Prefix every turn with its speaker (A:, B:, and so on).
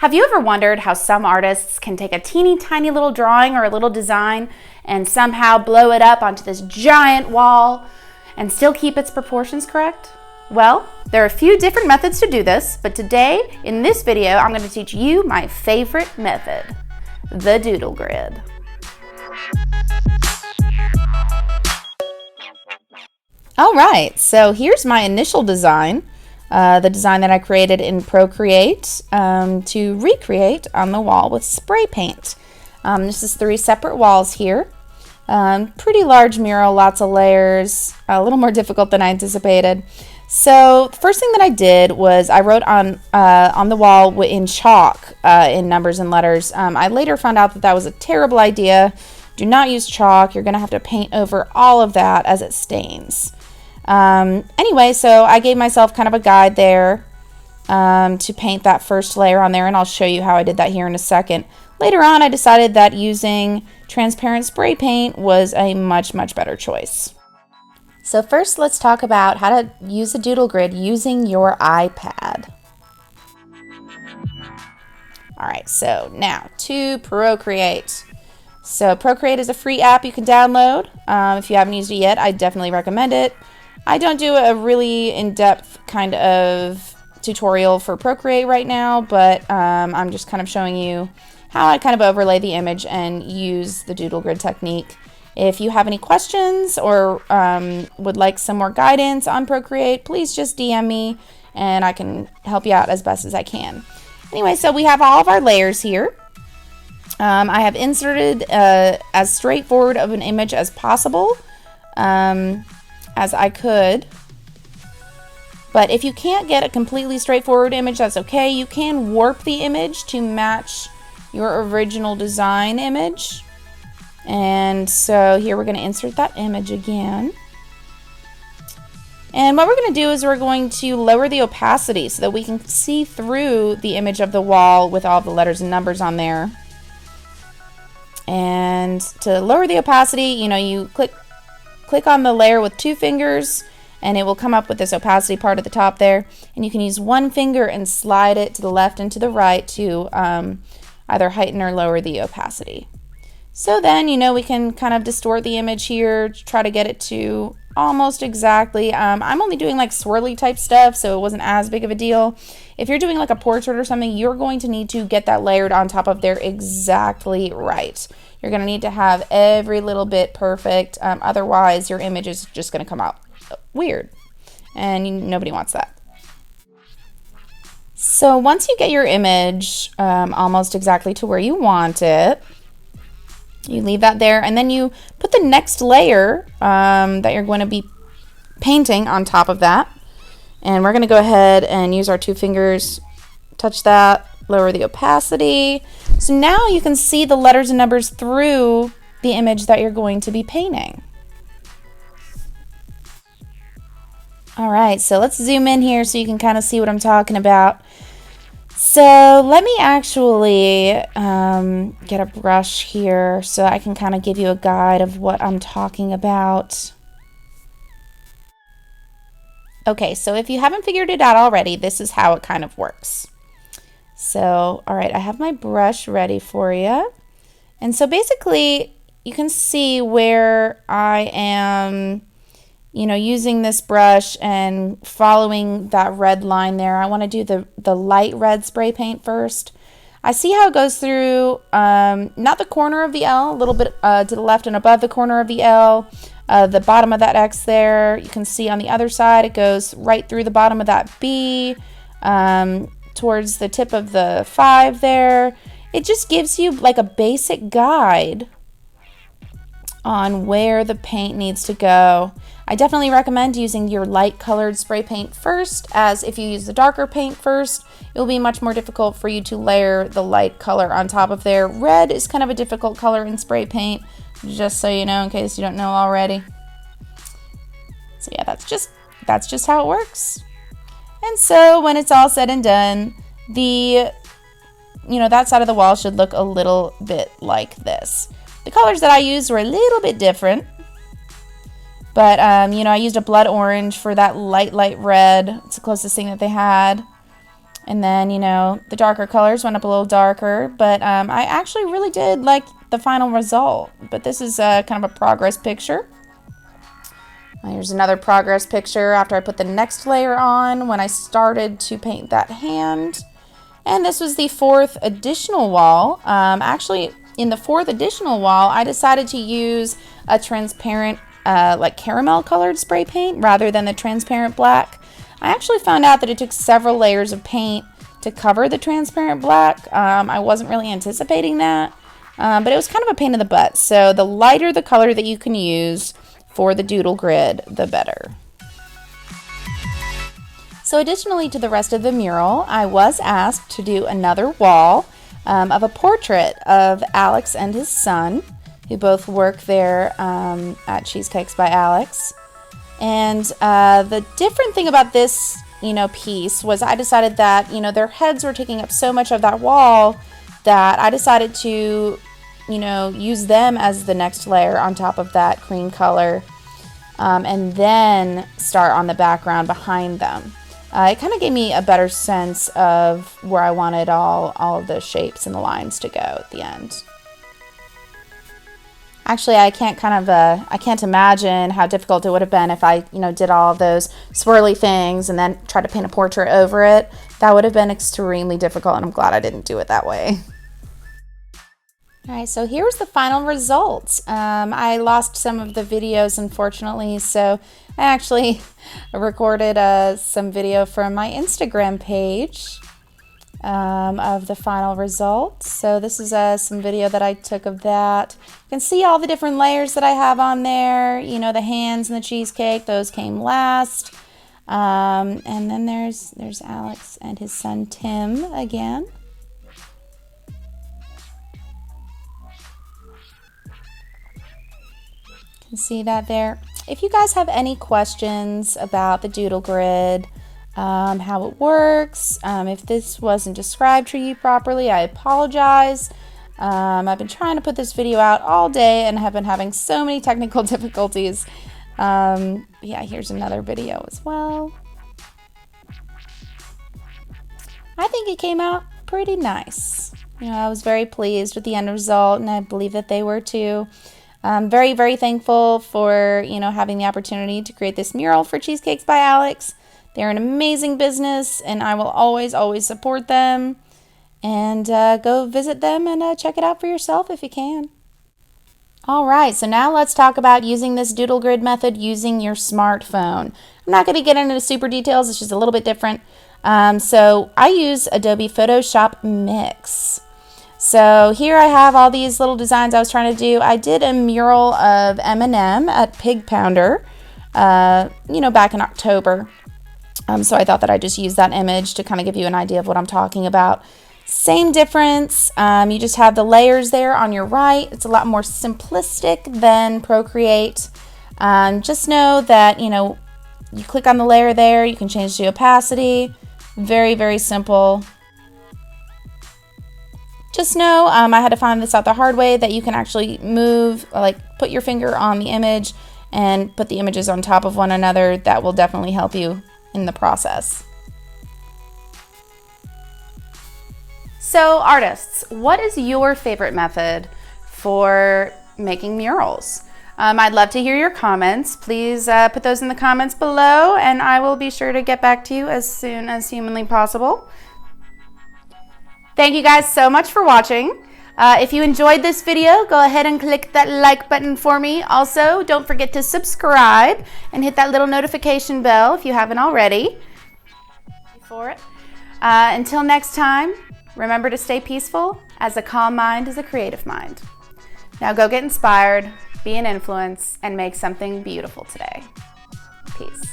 A: Have you ever wondered how some artists can take a teeny tiny little drawing or a little design and somehow blow it up onto this giant wall and still keep its proportions correct? Well, there are a few different methods to do this, but today in this video I'm going to teach you my favorite method, the doodle grid. All right, so here's my initial design. The design that I created in Procreate to recreate on the wall with spray paint. This is 3 separate walls here. Pretty large mural, lots of layers, a little more difficult than I anticipated. So the first thing that I did was I wrote on the wall in chalk in numbers and letters. I later found out that that was a terrible idea. Do not use chalk. You're going to have to paint over all of that as it stains. Anyway, so I gave myself kind of a guide there to paint that first layer on there, and I'll show you how I did that here in a second. Later on, I decided that using transparent spray paint was a much better choice. So first, let's talk about how to use a doodle grid using your iPad. Alright, so now to Procreate. So Procreate is a free app you can download. If you haven't used it yet, I definitely recommend it. I don't do a really in-depth kind of tutorial for Procreate right now, but I'm just kind of showing you how I kind of overlay the image and use the doodle grid technique. If you have any questions or would like some more guidance on Procreate, please just DM me and I can help you out as best as I can. Anyway, so we have all of our layers here. I have inserted as straightforward of an image as possible. As I could. But if you can't get a completely straightforward image, that's okay. You can warp the image to match your original design image. And so here we're going to insert that image again. And what we're going to do is we're going to lower the opacity so that we can see through the image of the wall with all the letters and numbers on there. And to lower the opacity, you click on the layer with 2 fingers and it will come up with this opacity part at the top there, and you can use 1 finger and slide it to the left and to the right to either heighten or lower the opacity. So then we can kind of distort the image here to try to get it to almost exactly. I'm only doing like swirly type stuff, so it wasn't as big of a deal. If you're doing like a portrait or something, you're going to need to get that layered on top of there exactly right. You're going to need to have every little bit perfect, otherwise your image is just going to come out weird, and nobody wants that. So once you get your image almost exactly to where you want it, you leave that there, and then you put the next layer that you're going to be painting on top of that. And we're going to go ahead and use our 2 fingers, touch that, lower the opacity. So now you can see the letters and numbers through the image that you're going to be painting. All right, so let's zoom in here so you can kind of see what I'm talking about. So let me actually get a brush here so I can kind of give you a guide of what I'm talking about. Okay, so if you haven't figured it out already, this is how it kind of works. So, all right, I have my brush ready for you. And so basically, you can see where I am, using this brush and following that red line there. I want to do the light red spray paint first. I see how it goes through, not the corner of the L, a little bit to the left and above the corner of the L. The bottom of that X there, you can see on the other side, it goes right through the bottom of that B, towards the tip of the 5 there. It just gives you like a basic guide on where the paint needs to go. I definitely recommend using your light colored spray paint first, as if you use the darker paint first, it will be much more difficult for you to layer the light color on top of there. Red is kind of a difficult color in spray paint, just so you know, in case you don't know already. So yeah, that's just how it works. And so when it's all said and done, that side of the wall should look a little bit like this. The colors that I used were a little bit different, but I used a blood orange for that light red. It's the closest thing that they had. And then, you know, the darker colors went up a little darker, but I actually really did like the final result. But this is kind of a progress picture. Here's another progress picture after I put the next layer on when I started to paint that hand. And this was the fourth additional wall. Actually, in the fourth additional wall, I decided to use a transparent, like caramel colored spray paint rather than the transparent black. I actually found out that it took several layers of paint to cover the transparent black. I wasn't really anticipating that, but it was kind of a pain in the butt. So the lighter the color that you can use for the doodle grid, the better. So additionally to the rest of the mural, I was asked to do another wall of a portrait of Alex and his son, who both work there at Cheesecakes by Alex. And the different thing about this, you know, piece was I decided that, you know, their heads were taking up so much of that wall that I decided to, you know, use them as the next layer on top of that cream color, and then start on the background behind them. It kind of gave me a better sense of where I wanted all of the shapes and the lines to go at the end. Actually, I can't imagine how difficult it would have been if I, you know, did all of those swirly things and then tried to paint a portrait over it. That would have been extremely difficult, and I'm glad I didn't do it that way. All right, so here's the final results. I lost some of the videos, unfortunately, so I actually recorded some video from my Instagram page of the final results. So this is some video that I took of that. You can see all the different layers that I have on there. You know, the hands and the cheesecake, those came last. And then there's Alex and his son Tim again. You can see that there. If you guys have any questions about the doodle grid, how it works, if this wasn't described to you properly, I apologize. I've been trying to put this video out all day and have been having so many technical difficulties. Yeah, here's another video as well. I think it came out pretty nice. You know, I was very pleased with the end result, and I believe that they were too. I'm very, very thankful for, you know, having the opportunity to create this mural for Cheesecakes by Alex. They're an amazing business, and I will always, always support them. And go visit them and check it out for yourself if you can. All right, so now let's talk about using this doodle grid method using your smartphone. I'm not going to get into super details. It's just a little bit different. So I use Adobe Photoshop Mix. So here I have all these little designs I was trying to do. I did a mural of Eminem at Pig Pounder, you know, back in October. So I thought that I'd just use that image to kind of give you an idea of what I'm talking about. Same difference. You just have the layers there on your right. It's a lot more simplistic than Procreate. Just know that, you know, you click on the layer there, you can change the opacity. Very, very simple. Just know, I had to find this out the hard way, that you can actually move, like put your finger on the image and put the images on top of one another. That will definitely help you in the process. So artists, what is your favorite method for making murals? I'd love to hear your comments. Please put those in the comments below, and I will be sure to get back to you as soon as humanly possible. Thank you guys so much for watching. If you enjoyed this video, go ahead and click that like button for me. Also, don't forget to subscribe and hit that little notification bell if you haven't already. Until next time, remember to stay peaceful, as a calm mind is a creative mind. Now go get inspired, be an influence, and make something beautiful today. Peace.